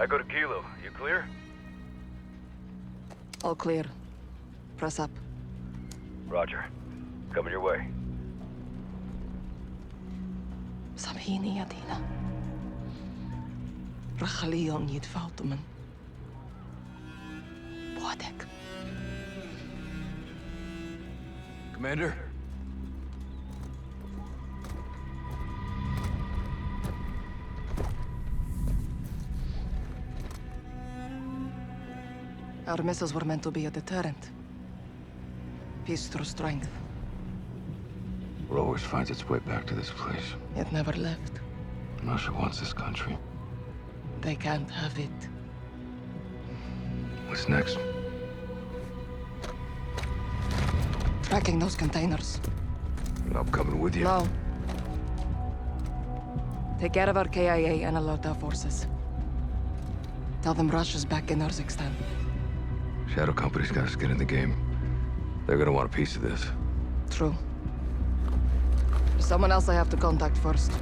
I go to Kilo. You clear? All clear. Press up. Roger. Coming your way. سامحيني يا دينا. رح خليهم يتفاوتوا من بوعدك. Commander? Our missiles were meant to be a deterrent. Peace through strength. It always finds its way back to this place. It never left. Russia wants this country. They can't have it. What's next? Tracking those containers. I'm coming with you. No. Take care of our KIA and alert our forces. Tell them Russia's back in Urzikstan. Shadow Company's got us get in the game. They're gonna want a piece of this. True. There's someone else I have to contact first.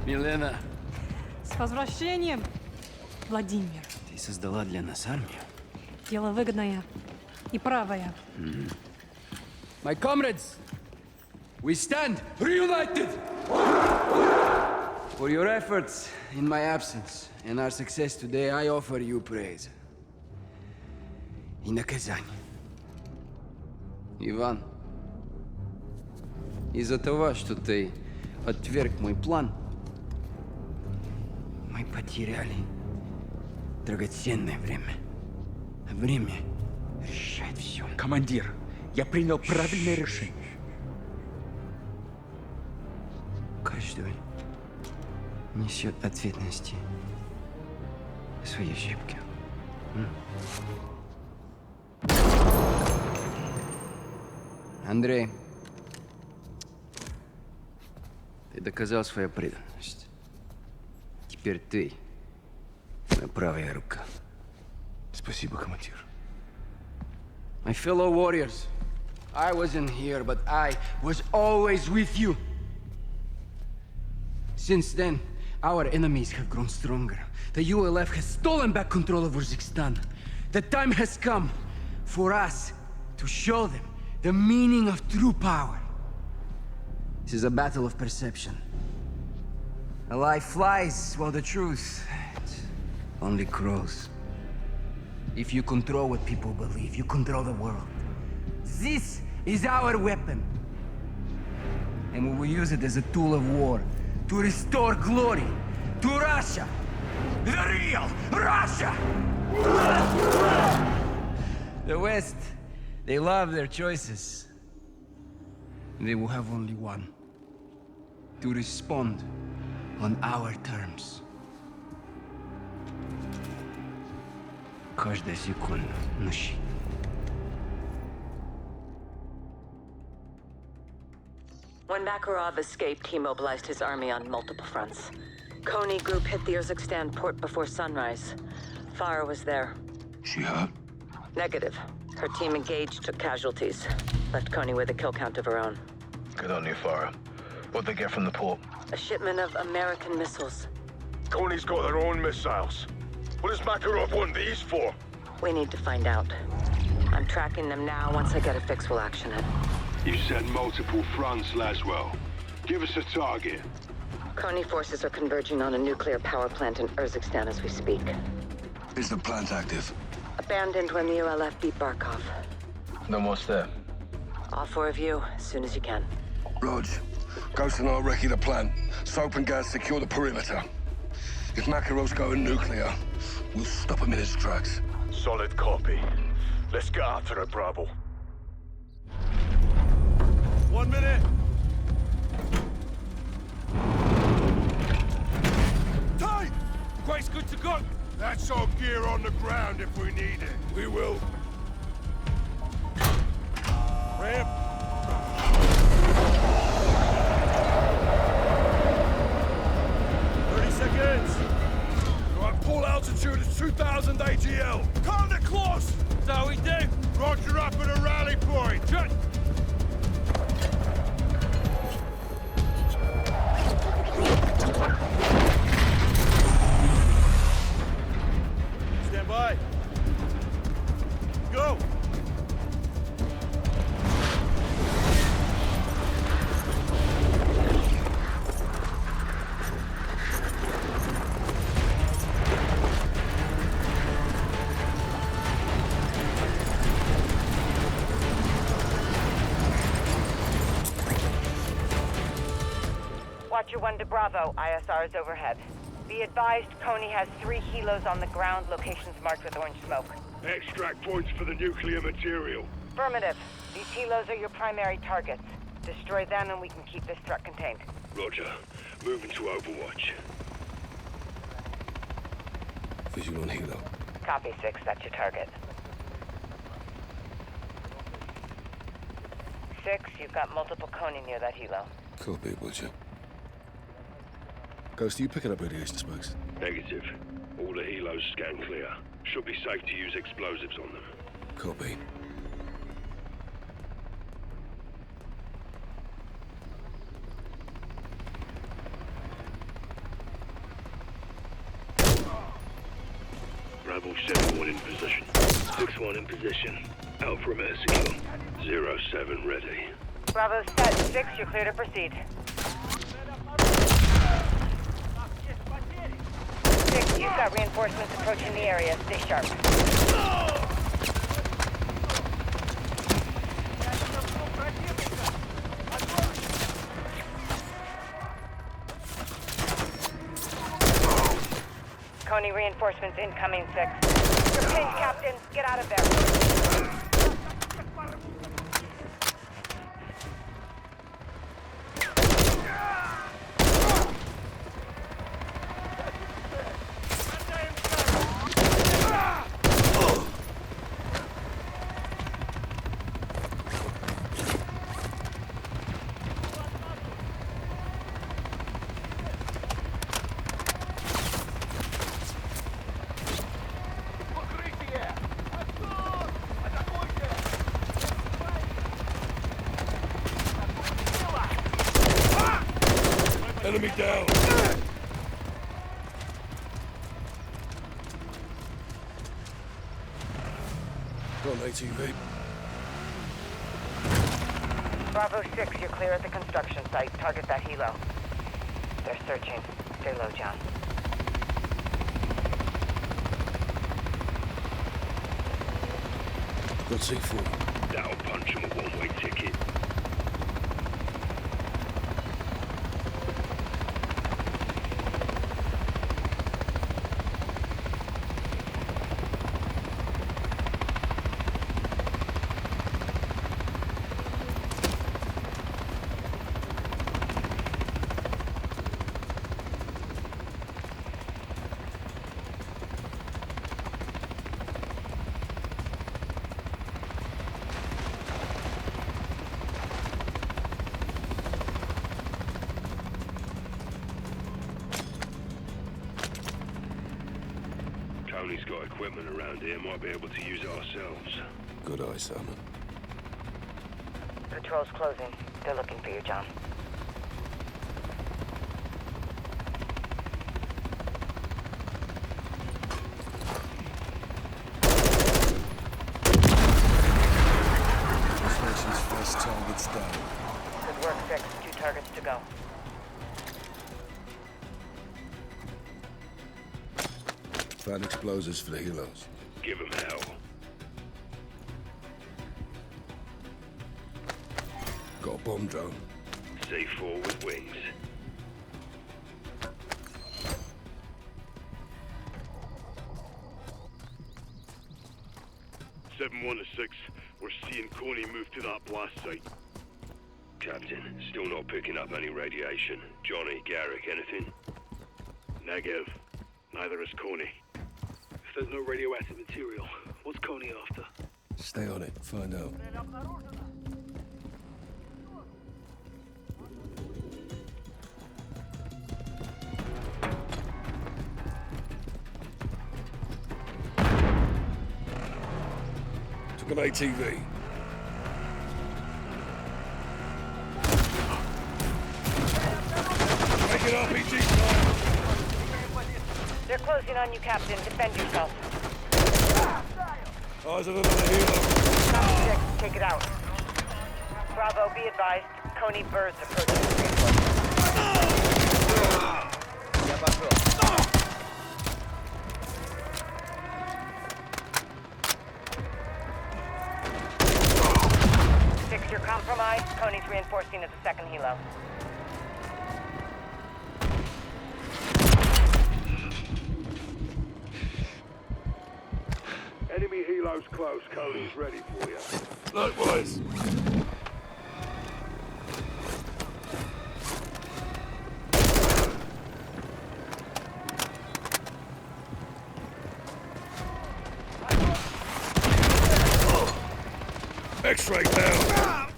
Милена, С возвращением, Владимир. ты создала для нас армию? Дело выгодное и правое. My comrades, we stand reunited! For your efforts in my absence and our success today, I offer you praise. И наказание. Иван, из-за того, что ты отверг мой план, мы потеряли драгоценное время. Время решает все. Командир, я принял правильное решение. Каждый несет ответственности за свои ошибки. Андрей, ты доказал свою преданность. Теперь ты моя правая рука. Спасибо, командир. My fellow warriors, I wasn't here, but I was always with you. Since then, our enemies have grown stronger. The ULF has stolen back control of Urzikstan. The time has come for us to show them the meaning of true power. This is a battle of perception. A lie flies while the truth only grows. If you control what people believe, you control the world. This is our weapon. And we will use it as a tool of war to restore glory to Russia. The real Russia! The West, they love their choices. They will have only one. To respond on our terms. Каждая секунда на счету. When Makarov escaped, he mobilized his army on multiple fronts. Kony group hit the Urzikstan port before sunrise. Farah was there. She hurt? Negative. Her team engaged, took casualties. Left Kony with a kill count of her own. Good on you, Farah. What'd they get from the port? A shipment of American missiles. Kony's got their own missiles. What does Makarov want these for? We need to find out. I'm tracking them now. Once I get a fix, we'll action it. You said multiple fronts, Laswell. Give us a target. Kony forces are converging on a nuclear power plant in Urzikstan as we speak. Is the plant active? Abandoned when the ULF beat Barkov. Then what's there? All four of you, as soon as you can. Rog, Ghost and I'll recce the plant. Soap and Gaz secure the perimeter. If Makarov's going nuclear, we'll stop him in his tracks. Solid copy. Let's get after it, Bravo. 1 minute! Tight! Quake's good to go! That's our gear on the ground if we need it. We will. Ramp! 1,000 AGL. Calling it close. That's how we do. Roger up at a rally point. Stand by. Go. Watcher 1 to Bravo. ISR is overhead. Be advised, Coney has 3 helos on the ground, locations marked with orange smoke. Extract points for the nuclear material. Affirmative. These helos are your primary targets. Destroy them and we can keep this threat contained. Roger. Moving to Overwatch. Visual on helo. Copy, 6. That's your target. 6, you've got multiple Coney near that helo. Copy, Butcher. Ghost, are you picking up radiation smokes? Negative. All the helos scan clear. Should be safe to use explosives on them. Copy. Bravo 7-1 in position. 6-1 in position. Out from SEO. 0-7 ready. Bravo set. 6, you're clear to proceed. 6, you've got reinforcements approaching the area. Stay sharp. Coney reinforcements incoming, 6. You're pinned, Captain. Get out of there. Enemy down! Go on, ATV. Bravo 6, you're clear at the construction site. Target that helo. They're searching. Stay low, John. Got C4. That'll punch him a one-way ticket. Tony's got equipment around here, might be able to use it ourselves. Good eye, Simon. Patrol's closing. They're looking for you, John. This nation's first target's down. Good work, 6. 2 targets to go. Found explosives for the helos. Give him hell. Got a bomb drone. C4 with wings. Seven 1 to 6. We're seeing Coney move to that blast site. Captain, still not picking up any radiation. Johnny, Garrick, anything? Negative. Neither is Coney. If there's no radioactive material, what's Coney after? Stay on it. Find out. an ATV. Taking RPG fire. They're closing on you, Captain. Defend yourself. Eyes on another helo. Copy 6, take it out. Bravo, be advised. Coney birds approaching the reinforcements. 6, you're compromised. Coney's reinforcing at the second helo. Enemy helo's close. Coney's ready for you. Likewise. X-ray down.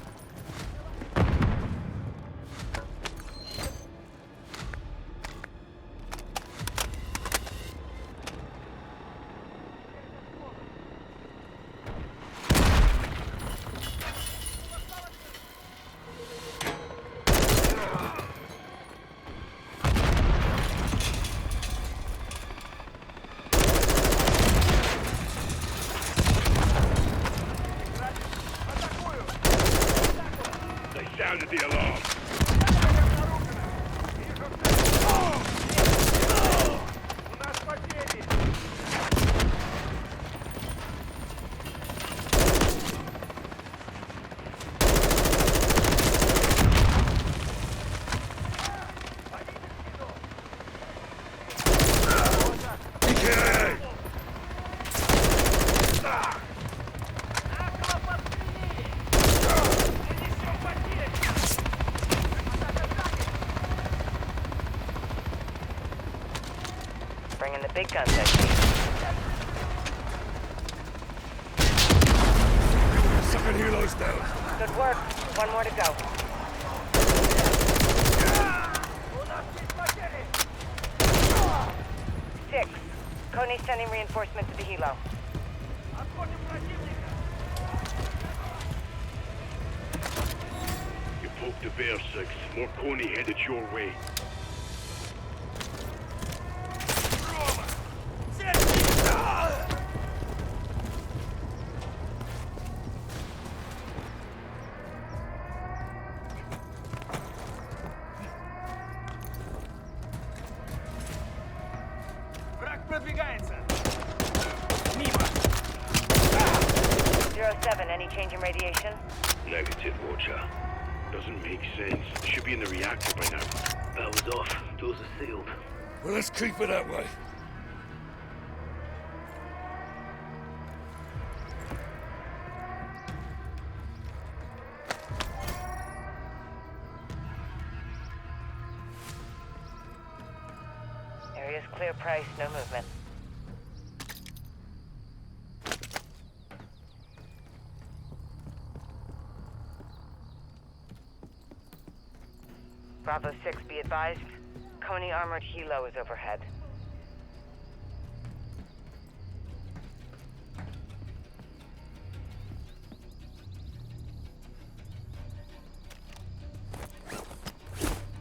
Sounded the alarm. Bringing the big guns, I see. Second helo's down. Good work. One more to go. Six. Coney's sending reinforcements to the helo. You poked the bear, 6. More Coney headed your way. Продвигается. 07, any change in radiation? Negative, Watcher. Doesn't make sense. They should be in the reactor by now. Valve's off. Doors are sealed. Well, let's keep it that way. Area's clear, Price. No movement. Bravo 6, be advised. Coney armored helo is overhead.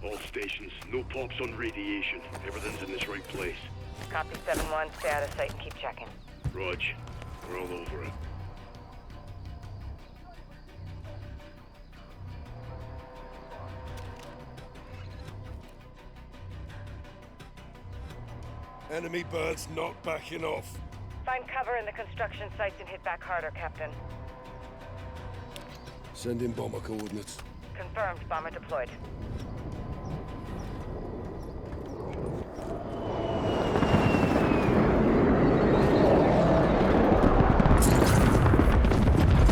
All stations, no pops on radiation. Everything's in its right place. Copy 7-1, stay out of sight and keep checking. Rog, we're all over it. Enemy birds not backing off. Find cover in the construction sites and hit back harder, Captain. Send in bomber coordinates. Confirmed, bomber deployed.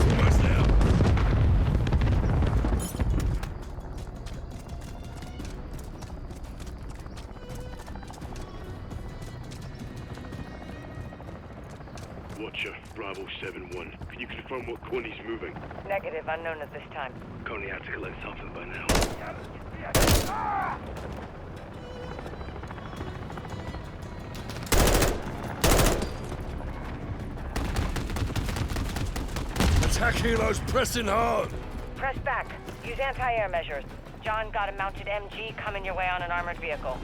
Almost there. Watcher, Bravo 7-1. Can you confirm what Coney's moving? Negative, unknown at this time. Coney had to collect something by now. Attack helos pressing hard. Press back. Use anti-air measures. John got a mounted MG coming your way on an armored vehicle.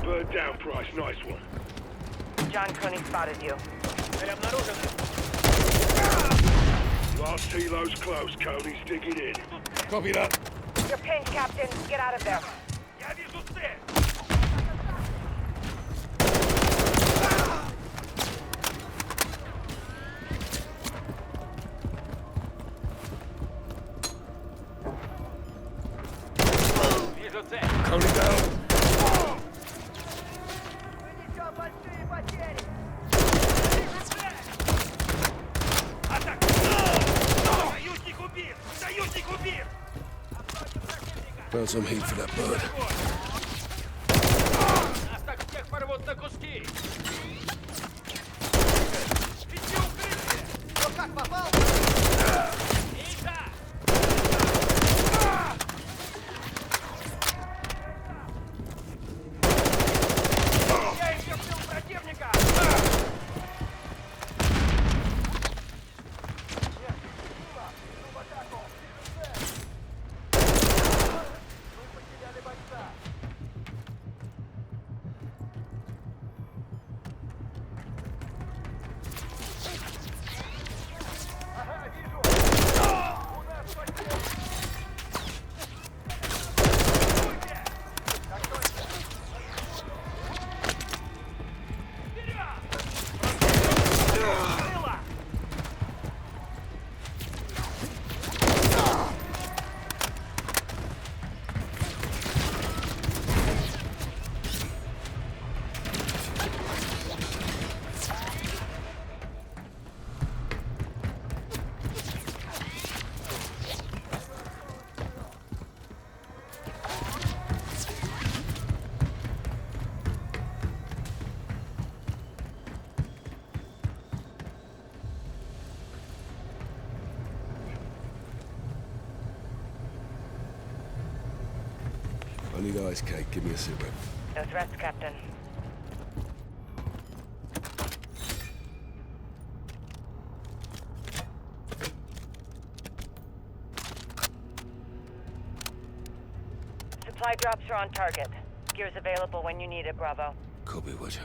Bird down, Price. Nice one. John, Coney spotted you. Last helo's close. Coney's digging in. Copy that. You're pinned, Captain. Get out of there. Coney down. Found some heat for that bird. I need ice cake. Give me a cigarette. No threats, Captain. Supply drops are on target. Gear's available when you need it, Bravo. Copy, would you?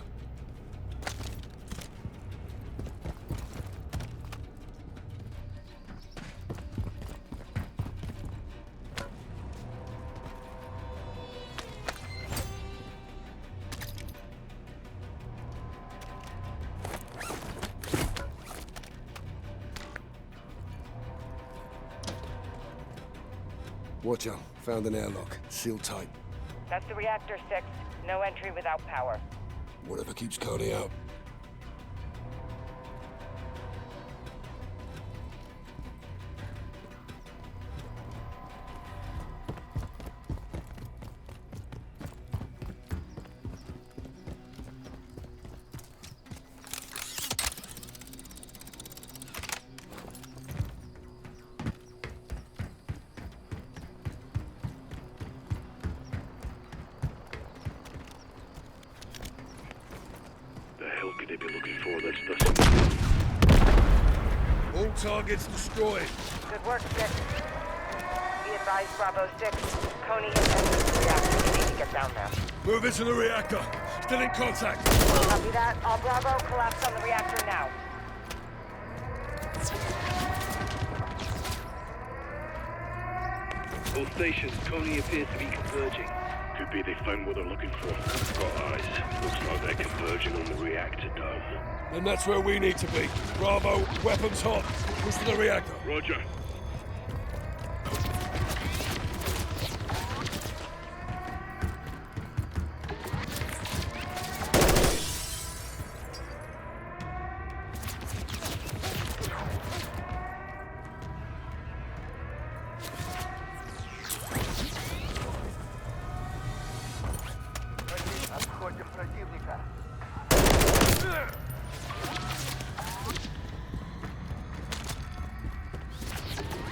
Watch out. Found an airlock. Sealed tight. That's the Reactor 6. No entry without power. Whatever keeps Coney out. Could they be looking for? That's All targets destroyed. Good work, 6. Be advised, Bravo 6. Coney has entered the reactor. You need to get down there. Move into the reactor. Still in contact. Copy that. All Bravo, collapse on the reactor now. all stations. Coney appears to be converging. Could be they found what they're looking for. Got eyes. Looks like they're converging on the reactor dome. Then that's where we need to be. Bravo, weapons hot. Push to the reactor. Roger.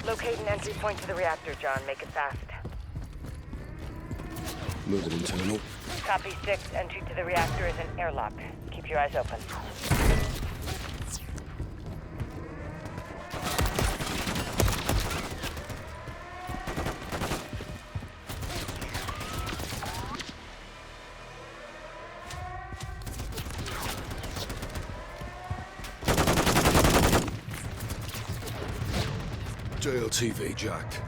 Locate an entry point to the reactor, John. Make it fast. Moving internal. Copy 6. Entry to the reactor is an airlock. Keep your eyes open. JLTV jacked.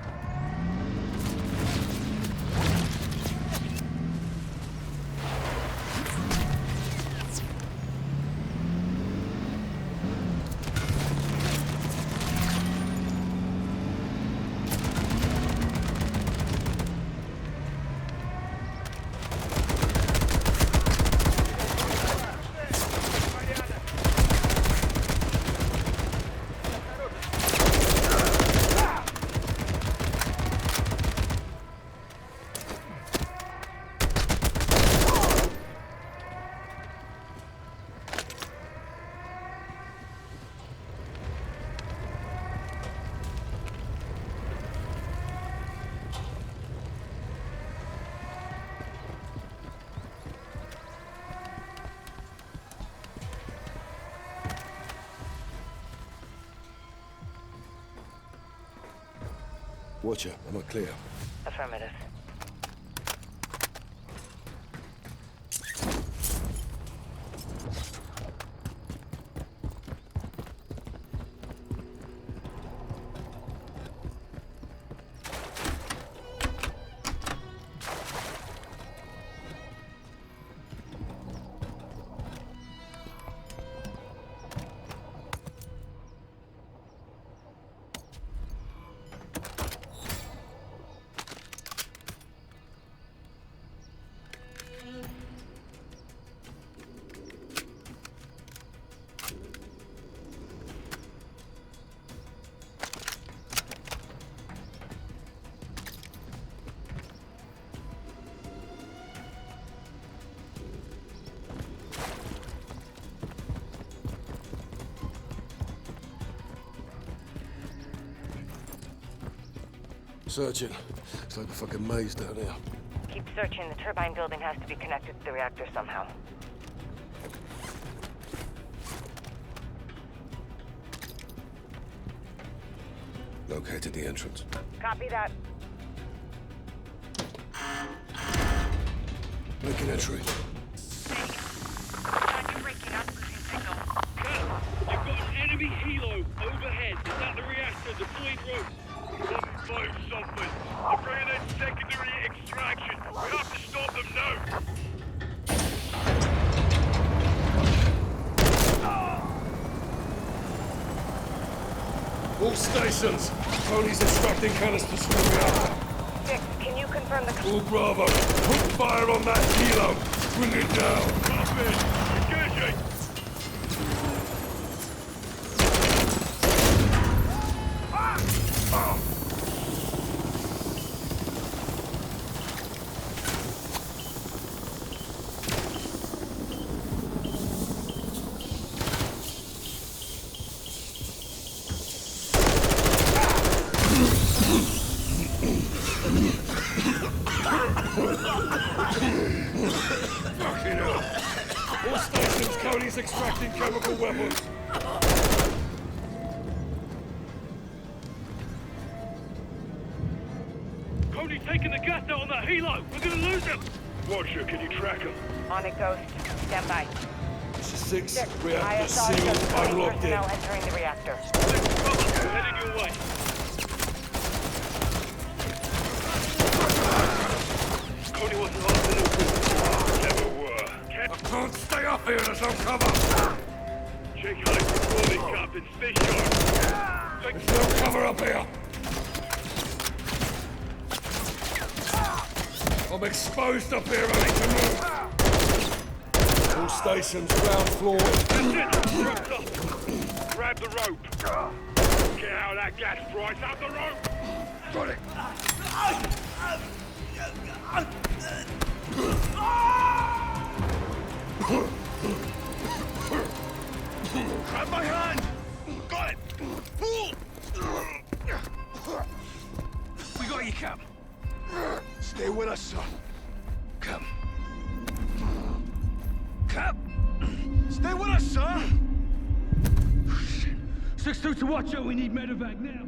Watcher, am I clear? Affirmative. Searching. It's like a fucking maze down here. Keep searching. The turbine building has to be connected to the reactor somehow. Located the entrance. Copy that. Making entry. You're breaking up. Losing signal. You've got an enemy helo overhead. Is that the reactor deployed rope? Find something. I'm bringing in secondary extraction. We have to stop them now. All stations. Tony's extracting canisters from the reactor. 6, can you confirm the... All Bravo. Put fire on that helo. Bring it down. Copy. Engaging. Fucking hell. All stations, Cody's extracting chemical weapons. Cody's taking the gas out on that helo. We're gonna lose him. Watcher, can you track him? On it goes. Stand by. This is 6. 6, Reactor ISR sealed. shows I'm 20 locked in. personnel entering the reactor. We're heading your way. Cody wasn't hard to look. Never were. I can't stay up here as I'm cover. Check high recording, Captain. Stay sharp. There's no cover up here. I'm exposed up here. I need to move. All stations, ground floor. That's it. Ropes up. Grab the rope. Get out of that gas, Bryce. Out the rope. Got it. Grab my hand! Got it! We got you, Cap. Stay with us, son. Cap. Cap! Stay with us, sir! 6-2 to watch out, we need medevac now.